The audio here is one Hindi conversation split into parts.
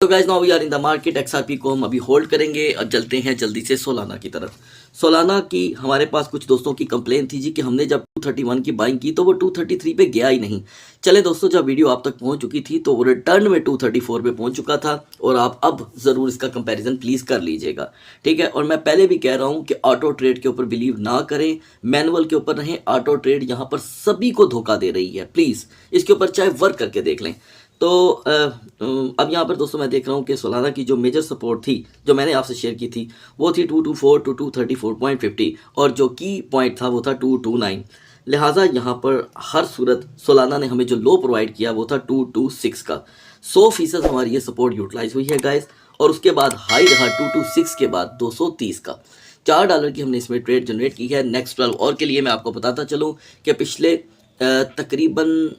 तो guys now we are in the market. XRP को हम अभी होल्ड करेंगे और चलते हैं जल्दी से सोलाना की तरफ। सोलाना की हमारे पास कुछ दोस्तों की कंप्लेन थी जी कि हमने जब 231 की बाइंग की तो वो 233 पे गया ही नहीं। चले दोस्तों, जब वीडियो आप तक पहुंच चुकी थी तो वो रिटर्न में 234 पे पहुंच चुका था और आप अब ज़रूर इसका कंपैरिजन प्लीज़ कर लीजिएगा, ठीक है। और मैं पहले भी कह रहा हूँ कि ऑटो ट्रेड के ऊपर बिलीव ना करें, मैनुअल के ऊपर रहें। ऑटो ट्रेड यहाँ पर सभी को धोखा दे रही है, प्लीज़ इसके ऊपर चाहे वर्क करके देख लें। तो अब यहाँ पर दोस्तों मैं देख रहा हूँ कि सोलाना की जो मेजर सपोर्ट थी जो मैंने आपसे शेयर की थी वो थी 224 टू 234.50 और जो की पॉइंट था वो था 229। लिहाजा यहाँ पर हर सूरत सोलाना ने हमें जो लो प्रोवाइड किया वो था 226 का। 100% हमारी ये सपोर्ट यूटिलाइज हुई है गाइस। और उसके बाद हाई रहा 226 के बाद 230 का। $4 की हमने इसमें ट्रेड जनरेट की है। नेक्स्ट 12 और के लिए मैं आपको बताता चलूँ कि पिछले तकरीबन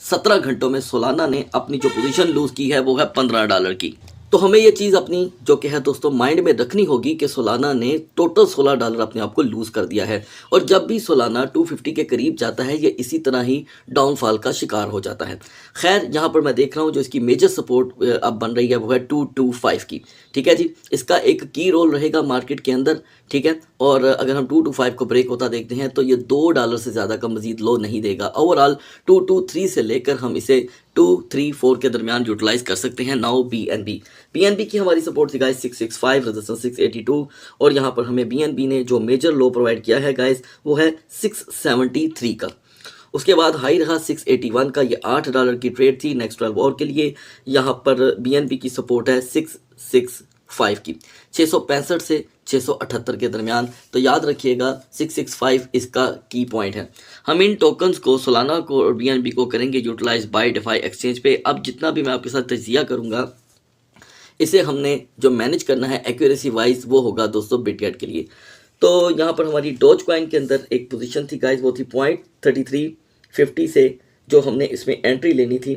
17 घंटों में सोलाना ने अपनी जो पोजीशन लूज़ की है वो है $15 की। तो हमें ये चीज़ अपनी जो कि है दोस्तों माइंड में रखनी होगी कि सोलाना ने टोटल $16 अपने आप को लूज़ कर दिया है। और जब भी सोलाना 250 के करीब जाता है ये इसी तरह ही डाउनफॉल का शिकार हो जाता है। खैर यहाँ पर मैं देख रहा हूँ जो इसकी मेजर सपोर्ट अब बन रही है वो है 225 की, ठीक है जी। इसका एक की रोल रहेगा मार्केट के अंदर, ठीक है। और अगर हम 225 को ब्रेक होता देखते हैं तो ये $2 से ज़्यादा का मजीद लो नहीं देगा। ओवरऑल 223 से लेकर हम इसे 234 के दरमियान यूटिलाइज कर सकते हैं। नाउ बीएनबी की हमारी सपोर्ट थी गाइस 665, रेजिस्टेंस 682 और यहाँ पर हमें बीएनबी ने जो मेजर लो प्रोवाइड किया है गाइस वो है 673 का। उसके बाद हाई रहा 681 का, ये $8 की ट्रेड थी नेक्स्ट 12 और के लिए। यहाँ पर बीएनबी की सपोर्ट है 665 की, 665 से 678 के दरमियान। तो याद रखिएगा 665 इसका की पॉइंट है। हम इन टोकन्स को सोलाना को और बीएनबी को करेंगे यूटिलाइज बाय डिफाई एक्सचेंज पे। अब जितना भी मैं आपके साथ तजिया करूँगा इसे हमने जो मैनेज करना है एक्यूरेसी वाइज वो होगा दोस्तों बिटगेट के लिए। तो यहाँ पर हमारी डॉज कॉइन के अंदर एक पोजीशन थी गाइस, वो थी 0.3350 से जो हमने इसमें एंट्री लेनी थी।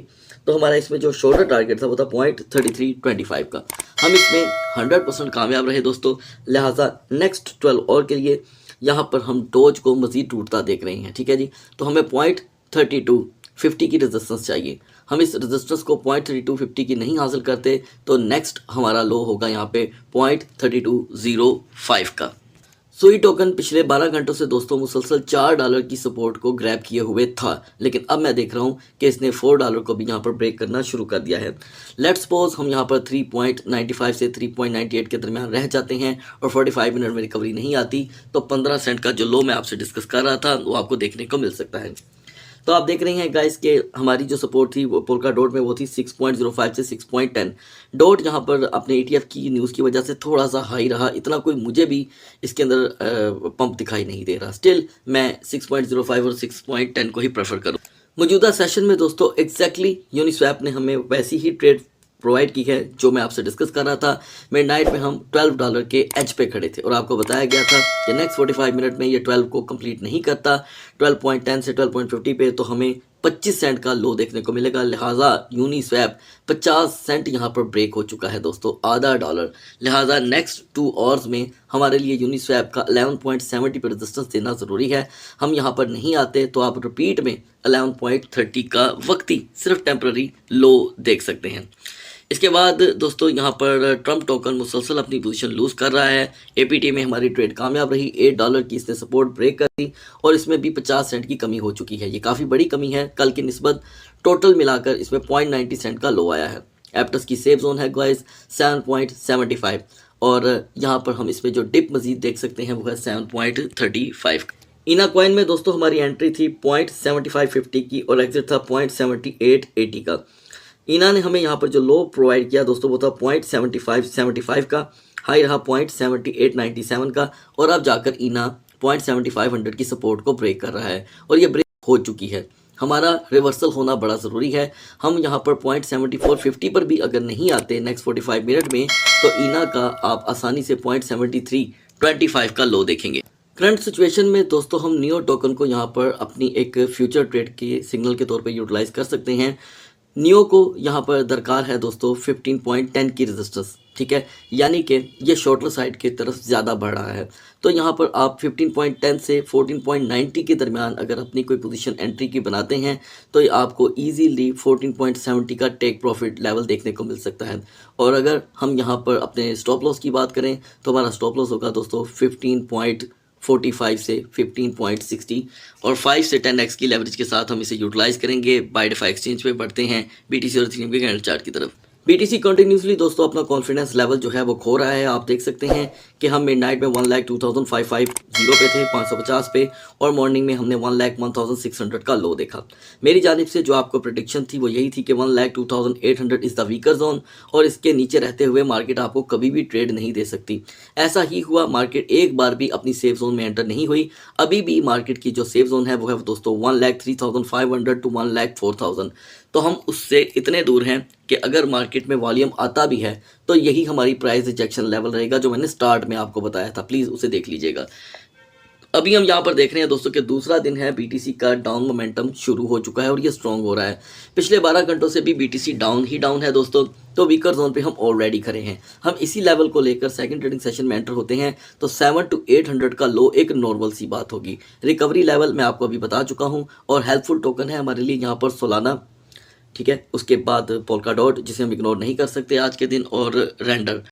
तो हमारा इसमें जो शोल्डर टारगेट था वो था 0.3325 का। हम इसमें 100% कामयाब रहे दोस्तों। लिहाजा नेक्स्ट 12 और के लिए यहाँ पर हम डोज को मज़ीद टूटता देख रहे हैं, ठीक है जी। तो हमें 0.3250 की रेजिस्टेंस चाहिए। हम इस रेजिस्टेंस को 0.3250 की नहीं हासिल करते तो नेक्स्ट हमारा लो होगा यहाँ पे 0.3205 का। सुई टोकन पिछले 12 घंटों से दोस्तों मुसलसल $4 की सपोर्ट को ग्रैब किए हुए था, लेकिन अब मैं देख रहा हूँ कि इसने $4 को भी यहाँ पर ब्रेक करना शुरू कर दिया है। लेट्स सपोज हम यहाँ पर 3.95 से 3.98 के दरमियान रह जाते हैं और 45 मिनट में रिकवरी नहीं आती तो 15 सेंट का जो लो मैं आपसे डिस्कस कर रहा था वो आपको देखने को मिल सकता है। तो आप देख रहे हैं गाइस कि हमारी जो सपोर्ट थी वो पोल्का डॉट में वो थी 6.05 से 6.10। डॉट यहाँ पर अपने ETF की न्यूज़ की वजह से थोड़ा सा हाई रहा, इतना कोई मुझे भी इसके अंदर पंप दिखाई नहीं दे रहा। स्टिल मैं 6.05 और 6.10 को ही प्रेफर करूँ। मौजूदा सेशन में दोस्तों एग्जैक्टली यूनिस्वैप ने हमें वैसी ही ट्रेड प्रोवाइड की है जो मैं आपसे डिस्कस कर रहा था। मिडनाइट में हम $12 के एज पे खड़े थे और आपको बताया गया था कि नेक्स्ट 45 मिनट में ये 12 को कंप्लीट नहीं करता 12.10 से 12.50 पे तो हमें 25 सेंट का लो देखने को मिलेगा। लिहाजा यूनिस्वैप 50 सेंट यहाँ पर ब्रेक हो चुका है दोस्तों, आधा डॉलर। लिहाजा नेक्स्ट 2 आवर्स में हमारे लिए यूनिस्वैप का 11.70 पर रेजिस्टेंस देना ज़रूरी है। हम यहाँ पर नहीं आते तो आप रिपीट में 11.30 का वक्ती सिर्फ टेम्प्ररी लो देख सकते हैं। इसके बाद दोस्तों यहाँ पर ट्रम्प टोकन मुसलसल अपनी पोजीशन लूज़ कर रहा है। APT में हमारी ट्रेड कामयाब रही, $8 की इसने सपोर्ट ब्रेक कर दी और इसमें भी 50 सेंट की कमी हो चुकी है। ये काफ़ी बड़ी कमी है कल की निस्बत। टोटल मिलाकर इसमें 0.90 सेंट का लो आया है। एप्टस की सेफ जोन है गाइस 7.75 और यहाँ पर हम इसमें जो डिप मजीद देख सकते हैं वो है 7.35। इना कॉइन में दोस्तों हमारी एंट्री थी 0.7550 की और एग्जिट था 0.7880 का। इना ने हमें यहाँ पर जो लो प्रोवाइड किया दोस्तों वो था 0.7575 का, हाई रहा 0.7897 का और अब जाकर इना 0.7500 की सपोर्ट को ब्रेक कर रहा है और ये ब्रेक हो चुकी है। हमारा रिवर्सल होना बड़ा ज़रूरी है। हम यहाँ पर 0.7450 पर भी अगर नहीं आते नेक्स्ट 45 मिनट में तो इना का आप आसानी से 0.7325 का लो देखेंगे। करंट सिचुएशन में दोस्तों हम नियो टोकन को यहाँ पर अपनी एक फ्यूचर ट्रेड के सिग्नल के तौर पे यूटिलाइज कर सकते हैं। नियो को यहाँ पर दरकार है दोस्तों 15.10 की रेजिस्टेंस, ठीक है, यानी कि ये शॉर्टर साइड की तरफ ज़्यादा बढ़ रहा है। तो यहाँ पर आप 15.10 से 14.90 के दरमियान अगर अपनी कोई पोजीशन एंट्री की बनाते हैं तो ये आपको इजीली 14.70 का टेक प्रॉफिट लेवल देखने को मिल सकता है। और अगर हम यहाँ पर अपने स्टॉप लॉस की बात करें तो हमारा स्टॉप लॉस होगा दोस्तों 15.45 से 15.60 और 5 से 10x की लेवरेज के साथ हम इसे यूटिलाइज करेंगे। बाय डिफा एक्सचेंज पे बढ़ते हैं बीटीसी और इथेरियम के कैंडल चार्ट की तरफ। बीटीसी कंटिन्यूसली दोस्तों अपना कॉन्फिडेंस लेवल जो है वो खो रहा है। आप देख सकते हैं कि हम मिडनाइट में 1,02,550 पे थे, 550 पे, और मॉर्निंग में हमने 1,01,600 का लो देखा। मेरी जानिब से जो आपको प्रेडिक्शन थी वो यही थी कि 1,02,800 इज़ द वीकर जोन और इसके नीचे रहते हुए मार्केट आपको कभी भी ट्रेड नहीं दे सकती। ऐसा ही हुआ, मार्केट एक बार भी अपनी सेफ जोन में एंटर नहीं हुई। अभी भी मार्केट की जो सेफ जोन है वो है दोस्तों 1,03,500 टू 1,04,000। तो हम उससे इतने दूर हैं कि अगर मार्केट में वॉल्यूम आता भी है तो यही हमारी प्राइस रिजेक्शन लेवल रहेगा जो मैंने स्टार्ट में आपको बताया था, प्लीज़ उसे देख लीजिएगा। अभी हम यहाँ पर देख रहे हैं दोस्तों कि दूसरा दिन है, बीटीसी का डाउन मोमेंटम शुरू हो चुका है और ये स्ट्रॉन्ग हो रहा है। पिछले 12 घंटों से भी बीटीसी डाउन ही डाउन है दोस्तों, तो वीकर जोन पे हम ऑलरेडी खड़े हैं। हम इसी लेवल को लेकर सेकंड ट्रेडिंग सेशन में एंटर होते हैं तो 7 to 800 का लो एक नॉर्मल सी बात होगी। रिकवरी लेवल मैं आपको अभी बता चुका हूँ और हेल्पफुल टोकन है हमारे लिए यहाँ पर सोलाना, ठीक है, उसके बाद पोल्का डॉट जिसे हम इग्नोर नहीं कर सकते आज के दिन, और रेंडर।